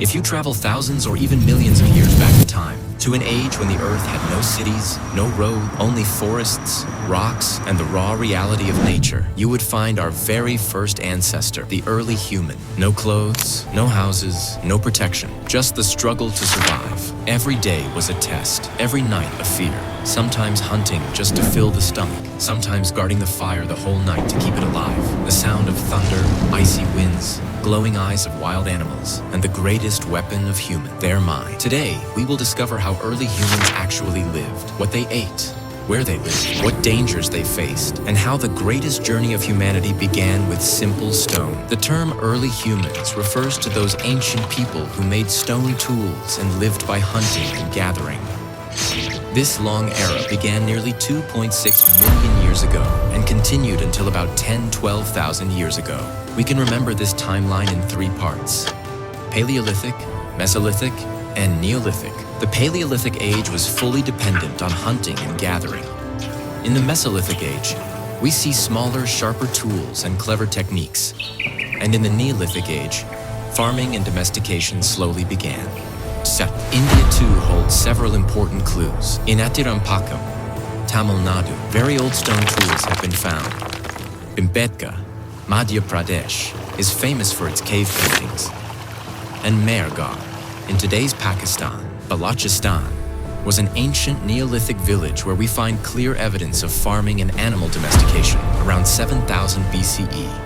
If you travel thousands or even millions of years back in time, to an age when the Earth had no cities, no road, only forests, rocks, and the raw reality of nature, you would find our very first ancestor, the early human. No clothes, no houses, no protection, just the struggle to survive. Every day was a test, every night a fear. Sometimes hunting just to fill the stomach, sometimes guarding the fire the whole night to keep it alive. The sound of thunder, icy winds, glowing eyes of wild animals, and the greatest weapon of human, their mind. Today, we will discover how early humans actually lived, what they ate, where they lived, what dangers they faced, and how the greatest journey of humanity began with simple stone. The term early humans refers to those ancient people who made stone tools and lived by hunting and gathering. This long era began nearly 2.6 million years ago and continued until about 10-12,000 years ago. We can remember this timeline in three parts: Paleolithic, Mesolithic, and Neolithic. The Paleolithic age was fully dependent on hunting and gathering. In the Mesolithic age, we see smaller, sharper tools and clever techniques. And in the Neolithic age, farming and domestication slowly began. India too holds several important clues. In Atirampakam, Tamil Nadu, very old stone tools have been found. Bhimbetka, Madhya Pradesh, is famous for its cave paintings. And Mehergarh, in today's Pakistan, Balochistan, was an ancient Neolithic village where we find clear evidence of farming and animal domestication around 7000 BCE.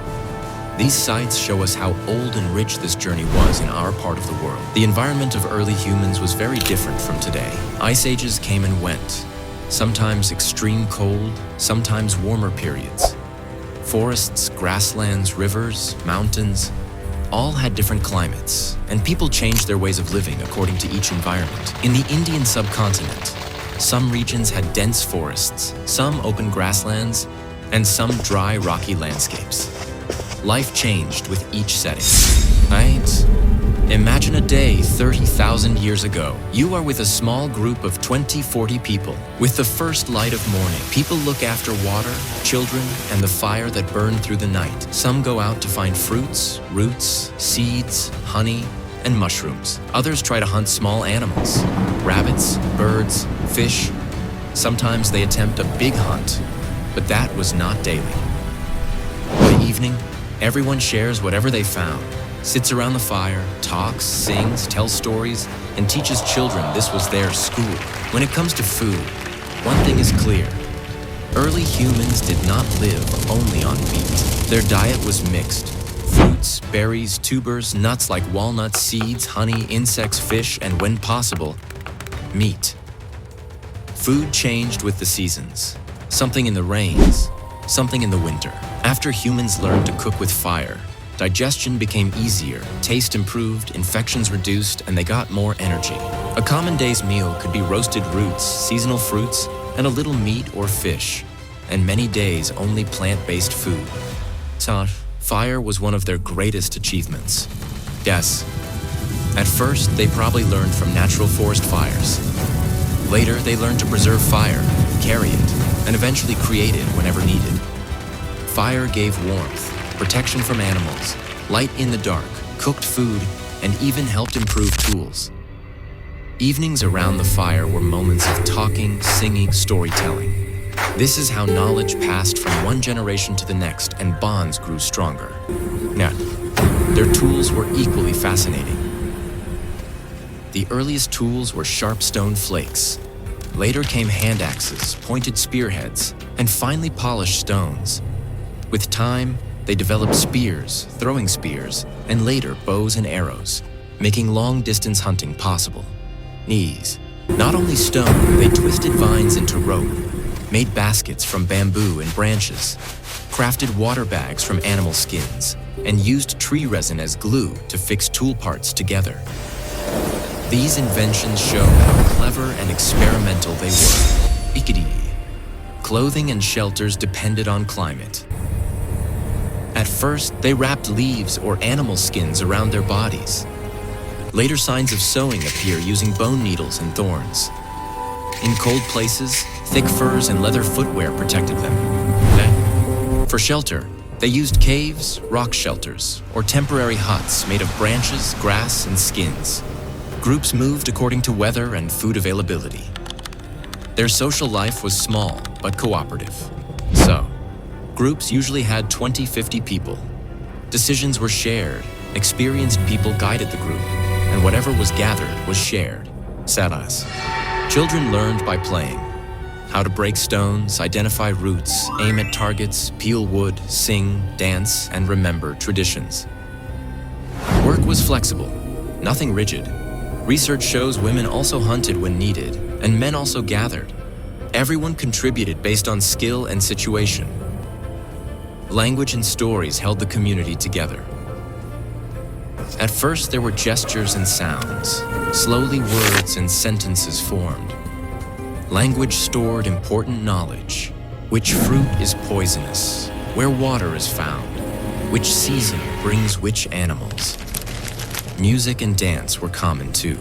These sites show us how old and rich this journey was in our part of the world. The environment of early humans was very different from today. Ice ages came and went, sometimes extreme cold, sometimes warmer periods. Forests, grasslands, rivers, mountains, all had different climates, and people changed their ways of living according to each environment. In the Indian subcontinent, some regions had dense forests, some open grasslands, and some dry, rocky landscapes. Life changed with each setting, right? Imagine a day 30,000 years ago. You are with a small group of 20-40 people. With the first light of morning, people look after water, children, and the fire that burned through the night. Some go out to find fruits, roots, seeds, honey, and mushrooms. Others try to hunt small animals, rabbits, birds, fish. Sometimes they attempt a big hunt, but that was not daily. By evening, everyone shares whatever they found, sits around the fire, talks, sings, tells stories, and teaches children this was their school. When it comes to food, one thing is clear. Early humans did not live only on meat. Their diet was mixed. Fruits, berries, tubers, nuts like walnuts, seeds, honey, insects, fish, and when possible, meat. Food changed with the seasons. Something in the rains, something in the winter. After humans learned to cook with fire, digestion became easier, taste improved, infections reduced, and they got more energy. A common day's meal could be roasted roots, seasonal fruits, and a little meat or fish, and many days only plant-based food. Fire was one of their greatest achievements. Yes, at first they probably learned from natural forest fires. Later they learned to preserve fire, carry it, and eventually create it whenever needed. Fire gave warmth, protection from animals, light in the dark, cooked food, and even helped improve tools. Evenings around the fire were moments of talking, singing, storytelling. This is how knowledge passed from one generation to the next and bonds grew stronger. Now, their tools were equally fascinating. The earliest tools were sharp stone flakes. Later came hand axes, pointed spearheads, and finely polished stones. With time, they developed spears, throwing spears, and later bows and arrows, making long-distance hunting possible. Not only stone, they twisted vines into rope, made baskets from bamboo and branches, crafted water bags from animal skins, and used tree resin as glue to fix tool parts together. These inventions show how clever and experimental they were. Clothing and shelters depended on climate. At first, they wrapped leaves or animal skins around their bodies. Later signs of sewing appear using bone needles and thorns. In cold places, thick furs and leather footwear protected them. For shelter, They used caves, rock shelters, or temporary huts made of branches, grass, and skins. Groups moved according to weather and food availability. Their social life was small but cooperative. So, groups usually had 20-50 people. Decisions were shared, experienced people guided the group, and whatever was gathered was shared. Saras. Children learned by playing. How to break stones, identify routes, aim at targets, peel wood, sing, dance, and remember traditions. Work was flexible, nothing rigid. Research shows women also hunted when needed, and men also gathered. Everyone contributed based on skill and situation. Language and stories held the community together. At first, there were gestures and sounds. Slowly, words and sentences formed. Language stored important knowledge. Which fruit is poisonous? Where water is found? Which season brings which animals? Music and dance were common too.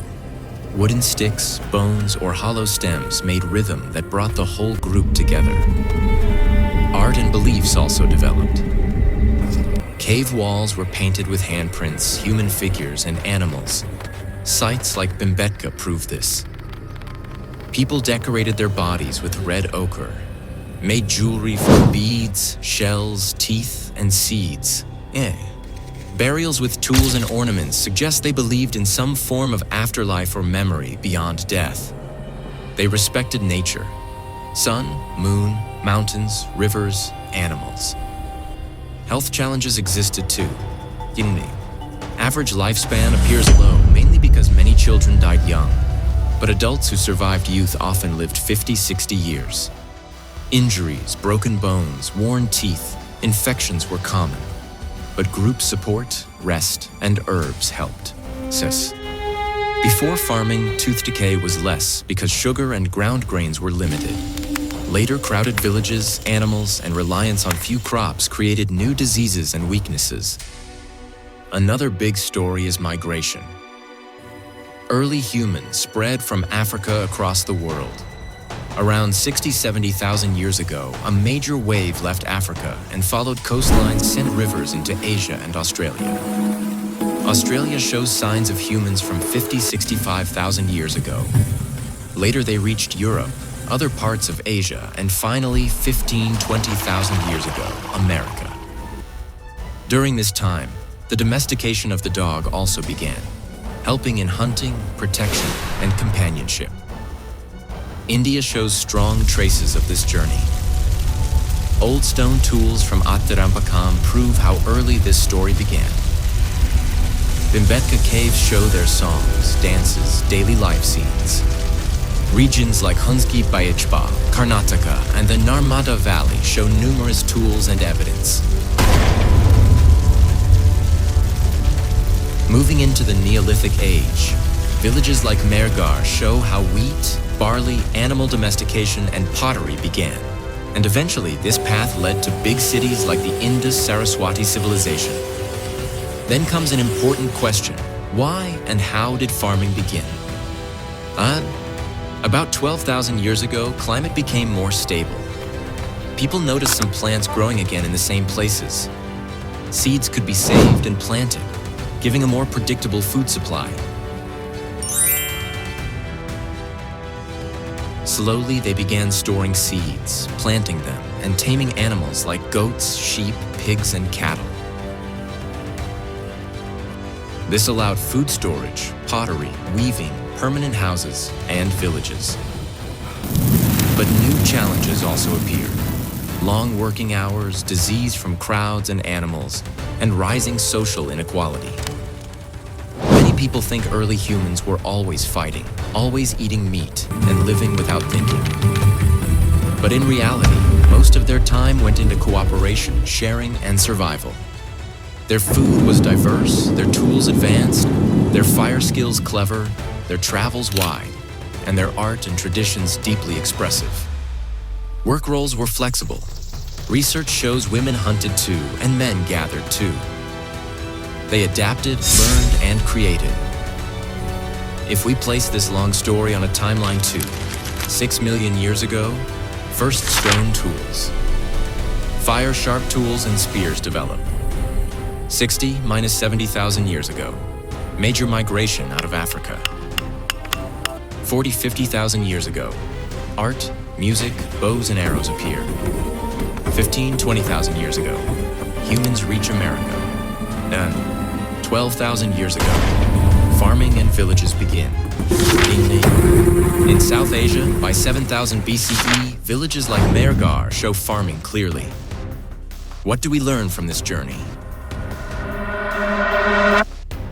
Wooden sticks, bones, or hollow stems made rhythm that brought the whole group together. Art and beliefs also developed. Cave walls were painted with handprints, human figures, and animals. Sites like Bimbetka prove this. People decorated their bodies with red ochre, made jewelry from beads, shells, teeth, and seeds. Burials with tools and ornaments suggest they believed in some form of afterlife or memory beyond death. They respected nature. Sun, moon, mountains, rivers, animals. Health challenges existed too. Average lifespan appears low, mainly because many children died young. But adults who survived youth often lived 50-60 years. Injuries, broken bones, worn teeth, infections were common. But group support, rest, and herbs helped. Before farming, tooth decay was less because sugar and ground grains were limited. Later, crowded villages, animals, and reliance on few crops created new diseases and weaknesses. Another big story is migration. Early humans spread from Africa across the world. Around 60,000–70,000 years ago, a major wave left Africa and followed coastlines, sent rivers into Asia and Australia. Australia shows signs of humans from 50–65,000 years ago. Later they reached Europe, other parts of Asia, and finally 15–20,000 years ago, America. During this time, the domestication of the dog also began, helping in hunting, protection, and companionship. India shows strong traces of this journey. Old stone tools from Attarampakam prove how early this story began. Bimbetka caves show their songs, dances, daily life scenes. Regions like Hunski Bayachba, Karnataka, and the Narmada Valley show numerous tools and evidence. Moving into the Neolithic age, villages like Mergar show how wheat, barley, animal domestication, and pottery began. And eventually, this path led to big cities like the Indus-Saraswati civilization. Then comes an important question. Why and how did farming begin? About 12,000 years ago, climate became more stable. People noticed some plants growing again in the same places. Seeds could be saved and planted, giving a more predictable food supply. Slowly, they began storing seeds, planting them, and taming animals like goats, sheep, pigs, and cattle. This allowed food storage, pottery, weaving, permanent houses, and villages. But new challenges also appeared. Long working hours, disease from crowds and animals, and rising social inequality. Many people think early humans were always fighting, always eating meat, and living without thinking. But in reality, most of their time went into cooperation, sharing, and survival. Their food was diverse, their tools advanced, their fire skills clever, their travels wide, and their art and traditions deeply expressive. Work roles were flexible. Research shows women hunted too, and men gathered too. They adapted, learned, and created. If we place this long story on a timeline to 6 million years ago, first stone tools. Fire-sharp tools and spears develop. 60 minus 70,000 years ago, major migration out of Africa. 40-50,000 years ago, art, music, bows and arrows appear. 15-20,000 years ago, humans reach America. And 12,000 years ago, farming and villages begin. Ding, ding. In South Asia, by 7,000 BCE, villages like Mehrgar show farming clearly. What do we learn from this journey?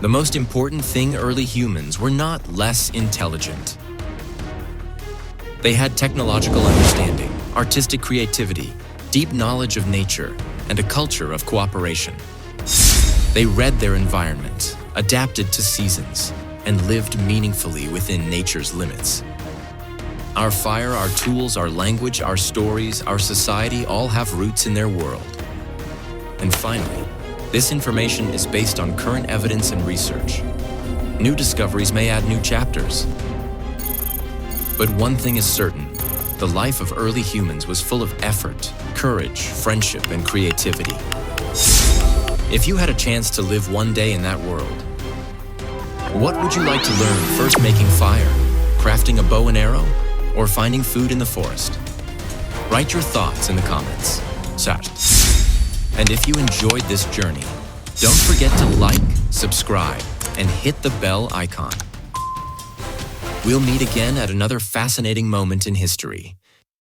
The most important thing, early humans were not less intelligent. They had technological understanding, artistic creativity, deep knowledge of nature, and a culture of cooperation. They read their environment, adapted to seasons, and lived meaningfully within nature's limits. Our fire, our tools, our language, our stories, our society all have roots in their world. And finally, this information is based on current evidence and research. New discoveries may add new chapters. But one thing is certain, the life of early humans was full of effort, courage, friendship, and creativity. If you had a chance to live one day in that world, what would you like to learn? First, making fire, crafting a bow and arrow, or finding food in the forest? Write your thoughts in the comments. And if you enjoyed this journey, don't forget to like, subscribe, and hit the bell icon. We'll meet again at another fascinating moment in history.